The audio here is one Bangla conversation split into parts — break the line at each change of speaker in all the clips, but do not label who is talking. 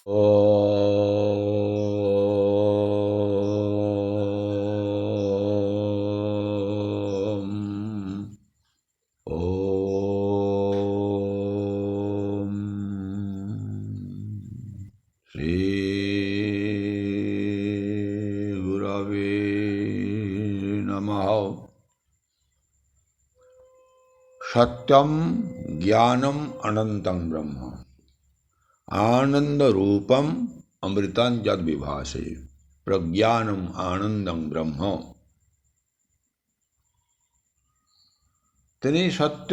ওম ওম শ্রী গুরবে নমঃ। সত্যম জ্ঞানম অনন্তং ব্রহ্ম आनंद रूपम अमृतं जद विभासे प्रज्ञानम आनंदं ब्रह्म। তিনি সত্য,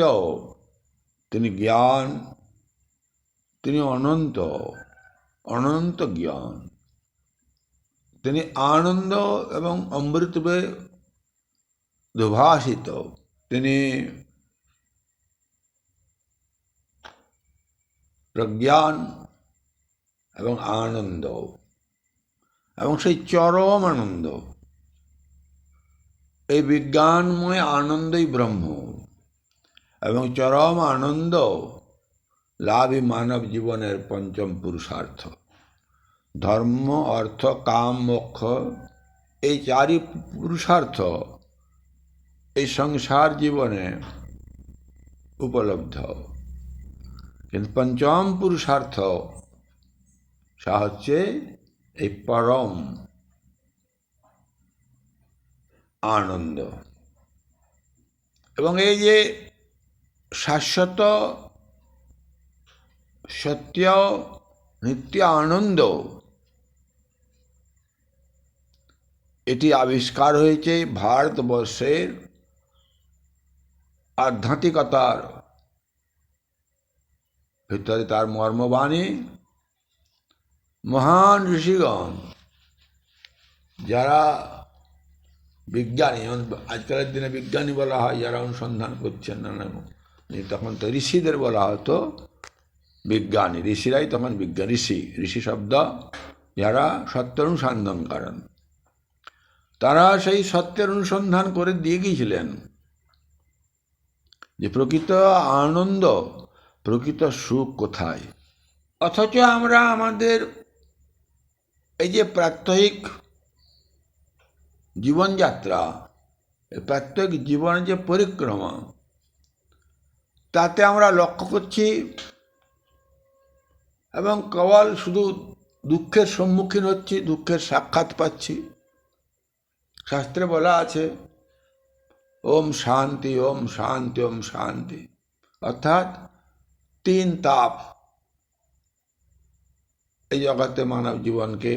তিনি জ্ঞান, তিনি অনন্ত, অনন্ত জ্ঞান, তিনি আনন্দ এবং অমৃতবে দুভাষিত, তিনি প্রজ্ঞান এবং আনন্দ এবং সেই চরম আনন্দ, এই বিজ্ঞানময় আনন্দই ব্রহ্ম এবং চরম আনন্দ লাভই মানব জীবনের পঞ্চম পুরুষার্থ। ধর্ম, অর্থ, কাম, মোক্ষ এই চারি পুরুষার্থ এই সংসার জীবনে উপলব্ধ, কিন্তু পঞ্চম পুরুষার্থ সা হচ্ছে এই পরম আনন্দ। এবং এই যে শাশ্বত সত্য নিত্য আনন্দ, এটি আবিষ্কার হয়েছে ভারতবর্ষের আধ্যাত্মিকতার ভিতরে। তার মর্মবাণী মহান ঋষিগণ, যারা বিজ্ঞানী, আজকালের দিনে বিজ্ঞানী বলা হয় যারা অনুসন্ধান করছেন নানা, তখন তো ঋষিদের বলা হতো বিজ্ঞানী, ঋষিরাই তখন বিজ্ঞান। ঋষি, ঋষি শব্দ যারা সত্য অনুসন্ধান করেন, তারা সেই সত্যের অনুসন্ধান করে দিয়ে গিয়েছিলেন যে প্রকৃত আনন্দ, প্রকৃত সুখ কোথায়। অথচ আমরা আমাদের এই যে প্রাত্যহিক জীবনযাত্রা, এই প্রাত্যহিক জীবনের যে পরিক্রমা, তাতে আমরা লক্ষ্য করছি এবং কেবল শুধু দুঃখের সম্মুখীন হচ্ছি, দুঃখের সাক্ষাৎ পাচ্ছি। শাস্ত্রে বলা আছে ওম শান্তি, ওম শান্তি, ওম শান্তি, অর্থাৎ তিন তাপ এই জগতে মানব জীবনকে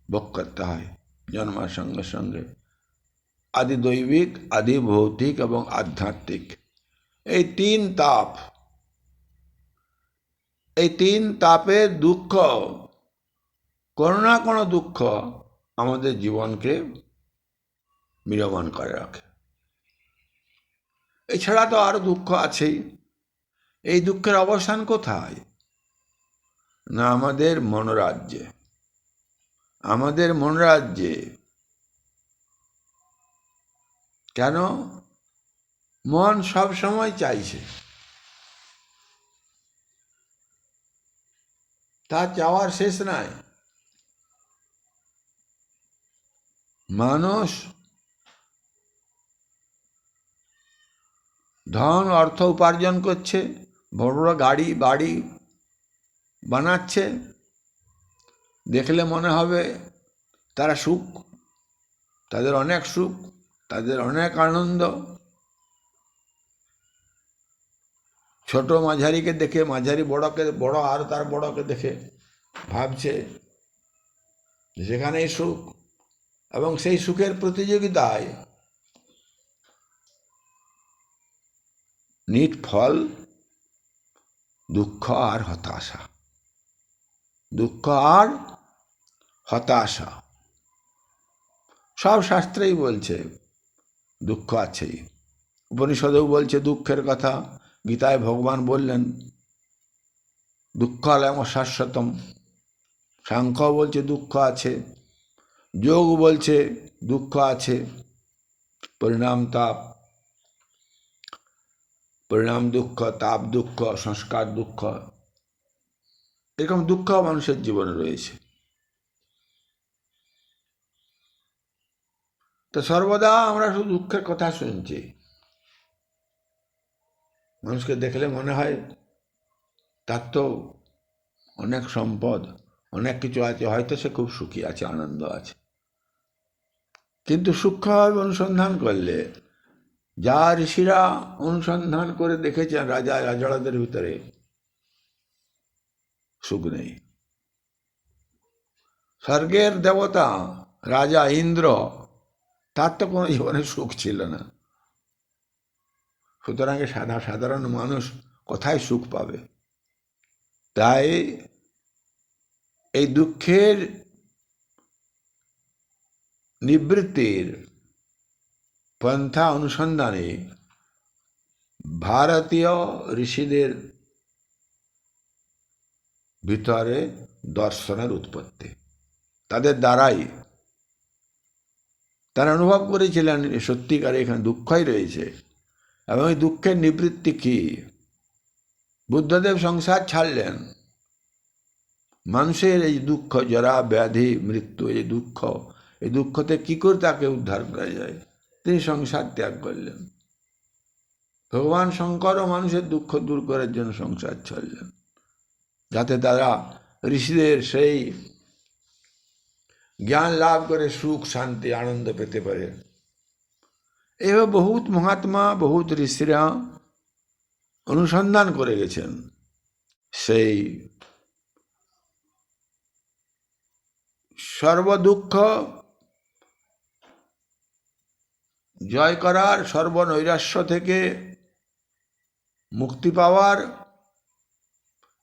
ভোগ করতে হয় জন্মার সঙ্গে সঙ্গে। আদি দৈবিক, আদি ভৌতিক এবং আধ্যাত্মিক, এই তিন তাপ, এই তিন তাপের দুঃখ, কোনো না কোনো দুঃখ আমাদের জীবনকে ম্রিয়মাণ করে রাখে। এছাড়া তো আরো দুঃখ আছেই। এই দুঃখের অবসান কোথায়? না আমাদের মনোরাজ্যে। আমাদের মনোরাজ্যে। কেন? মন সব সময় চাইছে, তার চাওয়ার শেষ নাই। মানুষ ধন অর্থ উপার্জন করছে, বড় বড় গাড়ি বাড়ি বানাচ্ছে, দেখলে মনে হবে তারা সুখ, তাদের অনেক সুখ, তাদের অনেক আনন্দ। ছোট মাঝারিকে দেখে, মাঝারি বড়কে, বড় আর তার বড়কে দেখে ভাবছে সেখানেই সুখ, এবং সেই সুখের প্রতিযোগিতায় নিট ফল দুঃখ আর হতাশা, দুঃখ আর হতাশা। সব শাস্ত্রেই বলছে দুঃখ আছেই। উপনিষদেও বলছে দুঃখের কথা। গীতায় ভগবান বললেন দুঃখালয়ম শাশ্বতম। সাংখ্য বলছে দুঃখ আছে, যোগ বলছে দুঃখ আছে। পরিণাম তাপ, পরিণাম দুঃখ, তাপ দুঃখ, সংস্কার দুঃখ, এরকম দুঃখ মানুষের জীবনে রয়েছে। তো সর্বদা আমরা শুধু দুঃখের কথা শুনছি। মানুষকে দেখলে মনে হয় তার তো অনেক সম্পদ, অনেক কিছু আছে, হয়তো সে খুব সুখী আছে, আনন্দ আছে। কিন্তু সূক্ষ্মভাবে অনুসন্ধান করলে, যা ঋষিরা অনুসন্ধান করে দেখেছেন রাজা রাজড়াদের ভিতরে, সুখ নেই। স্বর্গের দেবতা রাজা ইন্দ্র, তার তো কোনো জীবনে সুখ ছিল না। সুতরাং সাধারণ মানুষ কোথায় সুখ পাবে? তাই এই দুঃখের নিবৃত্তির পন্থা অনুসন্ধানে ভারতীয় ঋষিদের ভিতরে দর্শনের উৎপত্তি। তাদের দ্বারাই তারা অনুভব করেছিলেন সত্যিকার এখানে দুঃখই রয়েছে, এবং এই দুঃখের নিবৃত্তি কি? বুদ্ধদেব সংসার ছাড়লেন। মানুষের এই দুঃখ, জরা ব্যাধি মৃত্যু, এই দুঃখতে কি করে তাকে উদ্ধার করা যায়, তিনি সংসার ত্যাগ করলেন। ভগবান শঙ্করও মানুষের দুঃখ দূর করার জন্য সংসার ছাড়লেন, যাতে তারা ঋষিদের সেই জ্ঞান লাভ করে সুখ শান্তি আনন্দ পেতে পারে। এভাবে বহুত মহাত্মা, বহুত ঋষিরা অনুসন্ধান করে গেছেন সেই সর্বদুঃখ জয় করার, সর্বনৈরাশ্য থেকে মুক্তি পাওয়ার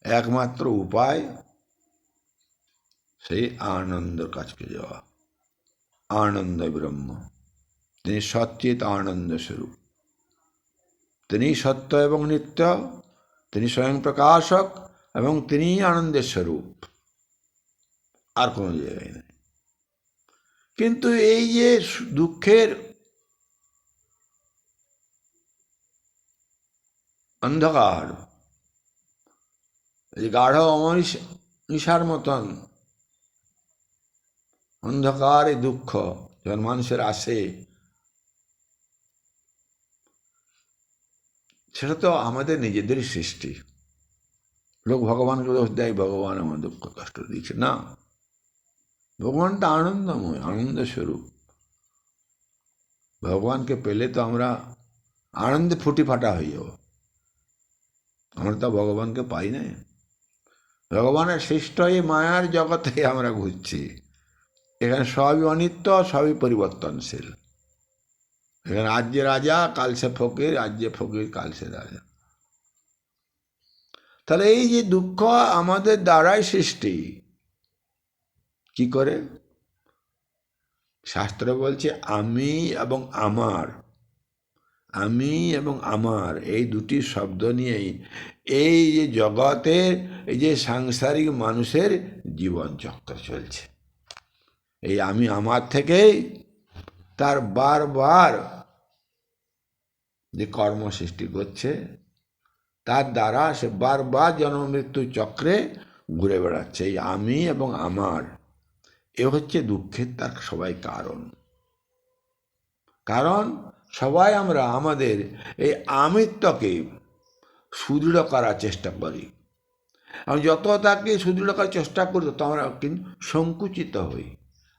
একমাত্র উপায় সেই আনন্দের কাছে যাওয়া। আনন্দ ব্রহ্ম, তিনি সচ্চিৎ আনন্দ স্বরূপ, তিনি সত্য এবং নিত্য, তিনি স্বয়ং প্রকাশক এবং তিনি আনন্দের স্বরূপ, আর কোনো জায়গায় নেই। কিন্তু এই যে দুঃখের অন্ধকার, এই গাঢ় অমনিশার মতন অন্ধকার, এই দুঃখ যখন মানুষের আসে, সেটা তো আমাদের নিজেদেরই সৃষ্টি। লোক ভগবানকে দোষ দেয়, ভগবান আমার দুঃখ কষ্ট দিচ্ছে, না। ভগবানটা আনন্দময়, আনন্দ স্বরূপ। ভগবানকে পেলে তো আমরা আনন্দে ফুটি ফাটা হয়ে যাব। আমরা তো ভগবানকে পাই না। ভগবানের সৃষ্ট এই মায়ার জগতে আমরা ঘুরছি। এখানে সবই অনিত্য, সবই পরিবর্তনশীল। এখানে আজ যে রাজা, কাল সে ফকির, আজ যে ফকির, কাল সে রাজা। তাহলে এই যে দুঃখ আমাদের দ্বারাই সৃষ্টি, কি করে? শাস্ত্র বলছে আমি এবং আমার, আমি এবং আমার, এই দুটি শব্দ নিয়েই এই যে জগতের, এই যে সাংসারিক মানুষের জীবনচক্র চলছে। এই আমি আমার থেকেই তার বারবার যে কর্ম সৃষ্টি করছে, তার দ্বারা সে বারবার জন্ম মৃত্যু চক্রে ঘুরে বেড়াচ্ছে। এই আমি এবং আমার, এ হচ্ছে দুঃখের তার সবাই কারণ। কারণ সবাই আমরা আমাদের এই আমিত্বকে সুদৃঢ় করার চেষ্টা করি। আমি যত তাকে সুদৃঢ় করার চেষ্টা করি, তত আমরা কিন্তু সংকুচিত হই।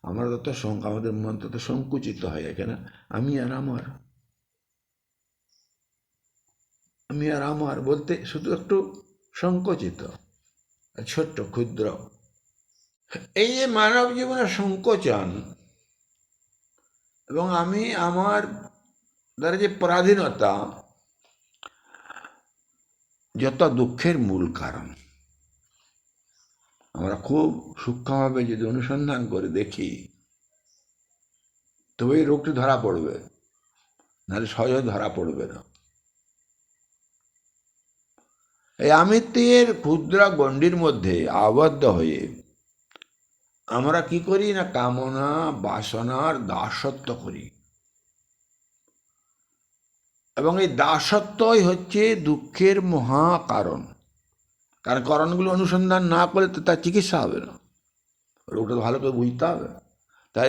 আমরা আমাদের মন তত সংকুচিত হয়। এখানে আমি আর আমার, আমি আর আমার বলতে শুধু একটু সংকুচিত, ছোট্ট ক্ষুদ্র। এই যে মানব জীবনের সংকোচন এবং আমি আমার দ্বারা যে পরাধীনতা, যত দুঃখের মূল কারণ। আমরা খুব সূক্ষ্মভাবে যদি অনুসন্ধান করে দেখি, তবে এই রোগটি ধরা পড়বে, নাহলে সহজে ধরা পড়বে না। এই আমিত্বের ক্ষুদ্র গণ্ডির মধ্যে আবদ্ধ হয়ে আমরা কি করি না, কামনা বাসনার দাসত্ব করি, এবং এই দাসত্বই হচ্ছে দুঃখের মহা কারণ। কারণ করণগুলো অনুসন্ধান না করলে তো তার চিকিৎসা হবে না, রোগটা ভালো করে বুঝতে হবে। তাই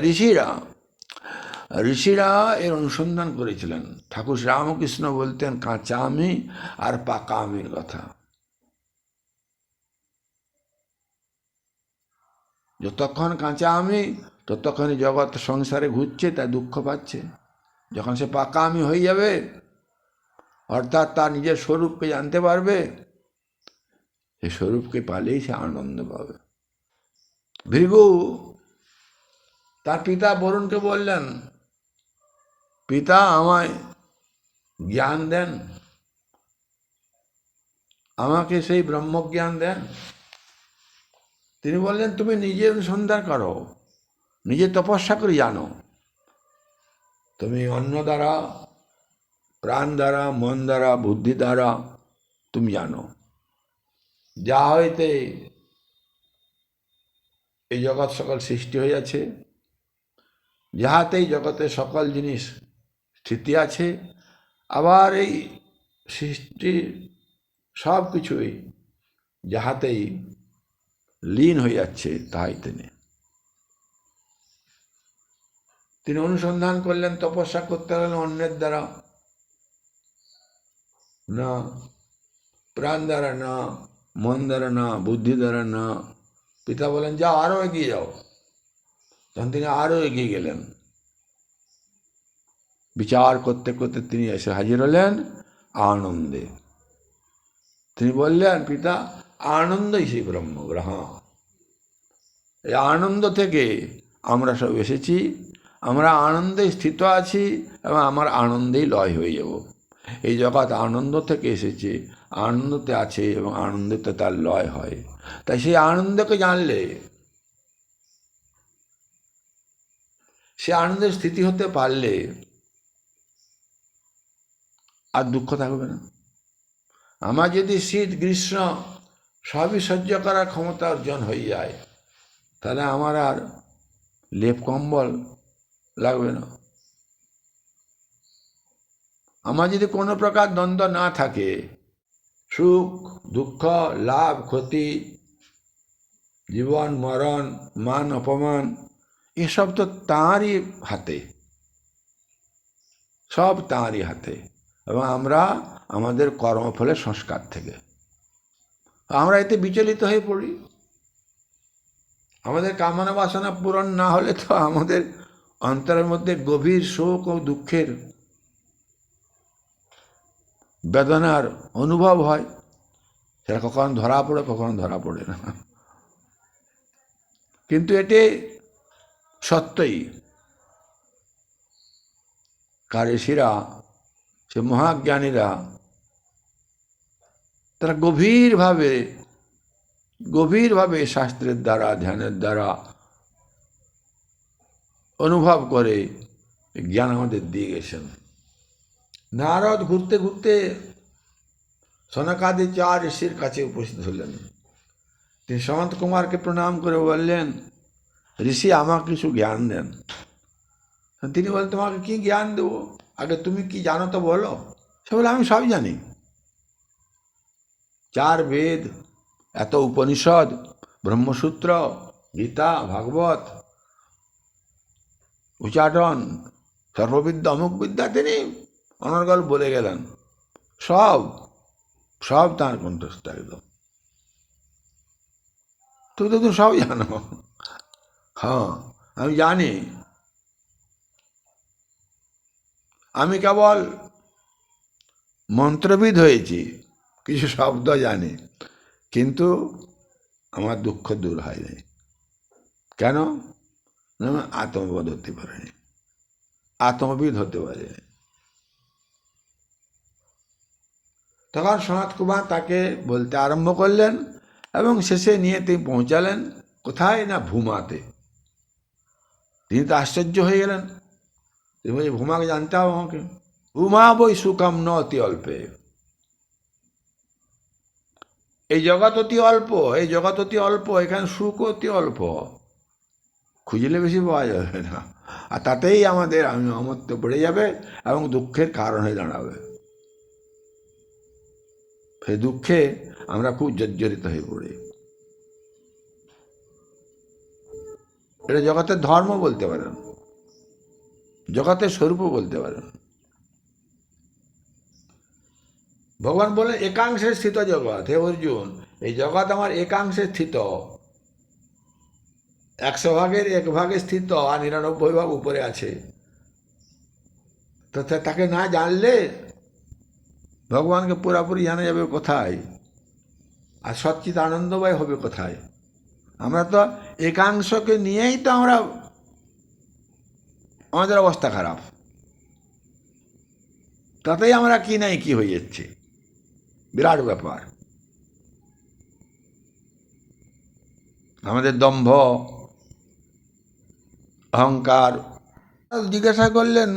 ঋষিরা এর অনুসন্ধান করেছিলেন। ঠাকুর রামকৃষ্ণ বলতেন কাঁচা আমি আর পাকা আমির কথা। যতক্ষণ কাঁচা আমি ততক্ষণই জগৎ সংসারে ঘুরছে, তাই দুঃখ পাচ্ছে। যখন সে পাকা আমি হয়ে যাবে, অর্থাৎ তার নিজের স্বরূপকে জানতে পারবে, সে স্বরূপকে পালেই সে আনন্দ পাবে। ভৃগু তার পিতা বরুণকে বললেন, পিতা আমায় জ্ঞান দেন, আমাকে সেই ব্রহ্মজ্ঞান দেন। তিনি বললেন, তুমি নিজে অনুসন্ধান করো, নিজে তপস্যা করে জানো। তুমি অন্য দ্বারা, প্রাণ দ্বারা, মন দ্বারা, বুদ্ধি দ্বারা তুমি জানো। যা হইতে এই জগৎ সকল সৃষ্টি হইয়াছে, যাহাতেই জগতে সকল জিনিস স্থিতি আছে, আবার এই সৃষ্টি সব কিছুই যাহাতেই লীন হয়ে যাচ্ছে, তাহাই তিনি অনুসন্ধান করলেন, তপস্যা করতে লাগলেন অন্যের দ্বারা, না প্রাণ দ্বারা, না মন দ্বারা, না বুদ্ধি দ্বারা, না। পিতা বলেন, যাও আরো এগিয়ে যাও। তখন তিনি আরো এগিয়ে গেলেন। বিচার করতে করতে তিনি এসে হাজির হলেন আনন্দে। তিনি বললেন, পিতা আনন্দই সেই ব্রহ্মগ্রহণ। এই আনন্দ থেকে আমরা সব এসেছি, আমরা আনন্দে স্থিত আছি এবং আমার আনন্দেই লয় হয়ে যাব। এই জগৎ আনন্দ থেকে এসেছে, আনন্দতে আছে এবং আনন্দতে তার লয় হয়। তাই সেই আনন্দকে জানলে, সে আনন্দের স্থিতি হতে পারলে আর দুঃখ থাকবে না। আমার যদি শীত গ্রীষ্ম সবই সহ্য করার ক্ষমতা অর্জন হয়ে যায়, তাহলে আমার আর লেপ কম্বল লাগবে না। আমার যদি কোনো প্রকার দ্বন্দ্ব না থাকে, সুখ দুঃখ, লাভ ক্ষতি, জীবন মরণ, মান অপমান, এসব তো তাঁরই হাতে, সব তাঁরই হাতে। এবং আমরা আমাদের কর্মফলের সংস্কার থেকে আমরা এতে বিচলিত হয়ে পড়ি। আমাদের কামনা বাসনা পূরণ না হলে তো আমাদের অন্তরের মধ্যে গভীর শোক ও দুঃখের বেদনার অনুভব হয়। সেটা কখনো ধরা পড়ে, কখনো ধরা পড়ে না, কিন্তু এটি সত্যই। ঋষিরা, সে মহাজ্ঞানীরা, তারা গভীরভাবে শাস্ত্রের দ্বারা, ধ্যানের দ্বারা অনুভব করে জ্ঞান আমাদের দিয়ে গেছেন। নারদ ঘুরতে ঘুরতে সনকাদি 4 ঋষির কাছে উপস্থিত হলেন। তিনি সন্ত কুমারকে প্রণাম করে বললেন, ঋষি আমাকে কিছু জ্ঞান দেন। তিনি বলেন, তোমাকে কি জ্ঞান দেবো, আগে তুমি কি জানো তো বলো। সে বলে, আমি সব জানি। 4 বেদ, এত উপনিষদ, ব্রহ্মসূত্র, গীতা, ভাগবত, উচ্চাটন, সর্ববিদ্যা, অমুক বিদ্যা তিনি অনর্গল বলে গেলেন। সব তাঁর কণ্ঠস্থ একদম। তুমি তো সব জানো। হ্যাঁ, আমি জানি। আমি কেবল মন্ত্রবিদ হয়েছি, কিছু শব্দ জানি, কিন্তু আমার দুঃখ দূর হয়নি। কেন? আত্মবোধ হতে পারেনি, আত্মবিদ হতে পারেনি। তখন সনত কুমার তাকে বলতে আরম্ভ করলেন এবং শেষে নিয়ে তিনি পৌঁছালেন কোথায় না ভূমাতে। তিনি তো আশ্চর্য হয়ে গেলেন। তিনি বলছেন, ভূমাকে জানতে হবে আমাকে। ভূমা বই সুখম ন অতি অল্পে। এই জগৎ অতি অল্প, এখানে সুখ অতি অল্প, খুঁজলে বেশি পাওয়া যাবে না। আর তাতেই আমাদের অমত্ব বেড়ে যাবে এবং দুঃখের কারণ হয়ে দাঁড়াবে। সেই দুঃখে আমরা খুব জর্জরিত হয়ে পড়ি। এটা জগতের ধর্ম বলতে পারেন, জগতের স্বরূপও বলতে পারেন। ভগবান বলেন একাংশে স্থিত জগৎ। হে অর্জুন, এই জগৎ আমার একাংশে স্থিত, 100 ভাগের 1 ভাগে স্থিত, আর 99 ভাগ উপরে আছে। তো তাকে না জানলে ভগবানকে পুরাপুরি জানা যাবে কোথায়, আর সচ্চিত আনন্দময় হবে কোথায়? আমরা তো একাংশকে নিয়েই তো আমাদের অবস্থা খারাপ, তাতেই আমরা কি নাই কি হয়ে যাচ্ছে, বিরাট ব্যাপার। আমাদের দম্ভ, অহংকার। জিজ্ঞাসা করলেন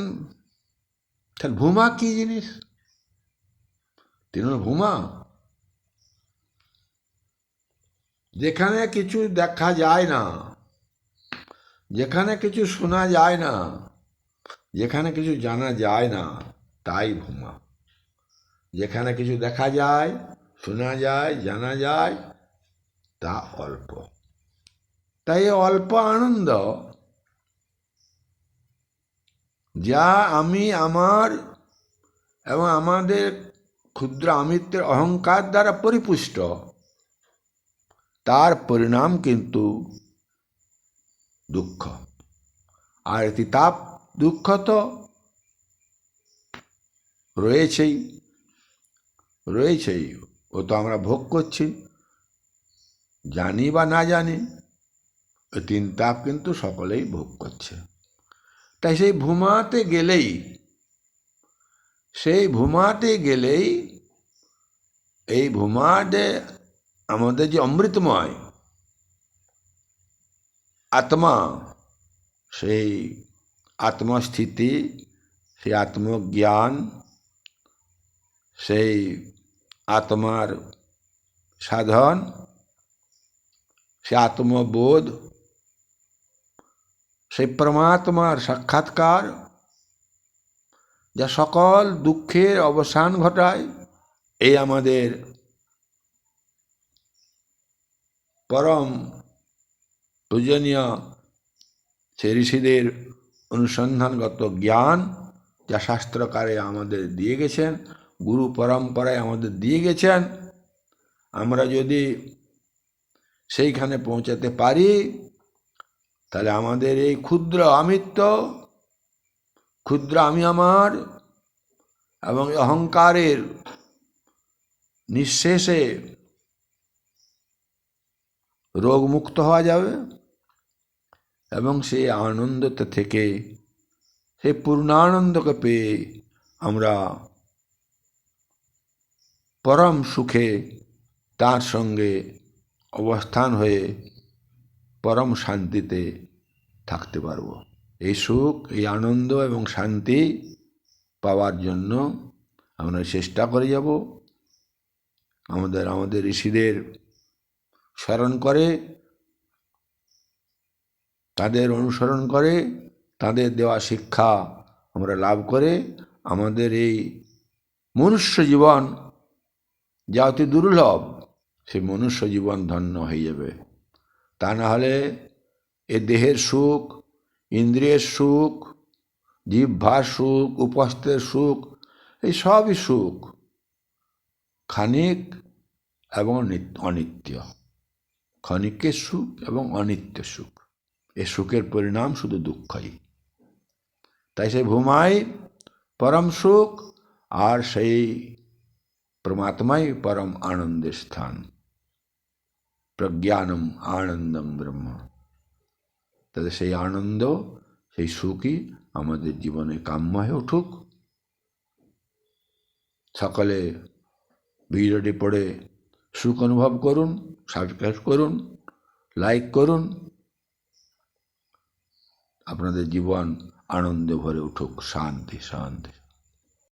তাহলে ভূমা কি জিনিস? তিনি ভূমা, যেখানে কিছু দেখা যায় না, যেখানে কিছু শোনা যায় না, যেখানে কিছু জানা যায় না, তাই ভূমা। যেখানে কিছু দেখা যায়, শোনা যায়, জানা যায়, তা অল্প। তাই অল্প আনন্দ, যা আমি আমার এবং আমাদের ক্ষুদ্র আমিত্বের অহংকার দ্বারা পরিপুষ্ট, তার পরিণাম কিন্তু দুঃখ। আর তাপ দুঃখ তো রয়েছেই, ও তো আমরা ভোগ করছি, জানি বা না জানি, ওই 3 তাপ কিন্তু সকলেই ভোগ করছে। তাই সেই ভূমাতে গেলেই এই ভূমাতে আমাদের যে অমৃতময় আত্মা, সেই আত্মস্থিতি, সেই আত্মজ্ঞান, সেই আত্মার সাধন, সে আত্মবোধ, সেই পরমাত্মার সাক্ষাৎকার, যা সকল দুঃখের অবসান ঘটায়, এই আমাদের পরম পূজনীয় সে ঋষিদের অনুসন্ধানগত জ্ঞান, যা শাস্ত্রকারে আমাদের দিয়ে গেছেন, গুরু পরম্পরায় আমাদের দিয়ে গেছেন। আমরা যদি সেইখানে পৌঁছাতে পারি, তাহলে আমাদের এই ক্ষুদ্র আমিত্ব, ক্ষুদ্র আমি আমার এবং অহংকারের নিঃশেষে রোগমুক্ত হওয়া যাবে, এবং সেই আনন্দতে থেকে, সেই পূর্ণানন্দকে পেয়ে আমরা পরম সুখে তার সঙ্গে অবস্থান হয়ে পরম শান্তিতে থাকতে পারব। এই সুখ, এই আনন্দ এবং শান্তি পাওয়ার জন্য আমরা চেষ্টা করে যাব। আমাদের ঋষিদের স্মরণ করে, তাদের অনুসরণ করে, তাদের দেওয়া শিক্ষা আমরা লাভ করে আমাদের এই মনুষ্য জীবন যা অতি দুর্লভ, সেই মনুষ্য জীবন ধন্য হয়ে যাবে। তা না হলে এ দেহের সুখ, ইন্দ্রিয়ের সুখ, জিহ্বার সুখ, উপস্থের সুখ, এই সবই সুখ, ক্ষণিক এবং অনিত্য। ক্ষণিকের সুখ এবং অনিত্য সুখ, এ সুখের পরিণাম শুধু দুঃখই। তাই সেই ভূমাই পরম সুখ, আর সেই পরমাত্মাই পরম আনন্দের স্থান। প্রজ্ঞানম আনন্দম ব্রহ্ম। তাহলে সেই আনন্দ, সেই সুখই আমাদের জীবনে কাম্য হয়ে উঠুক। সকলে ভিডিওটি পড়ে সুখ অনুভব করুন, সাবস্ক্রাইব করুন, লাইক করুন। আপনাদের জীবন আনন্দে ভরে উঠুক। শান্তি শান্তি।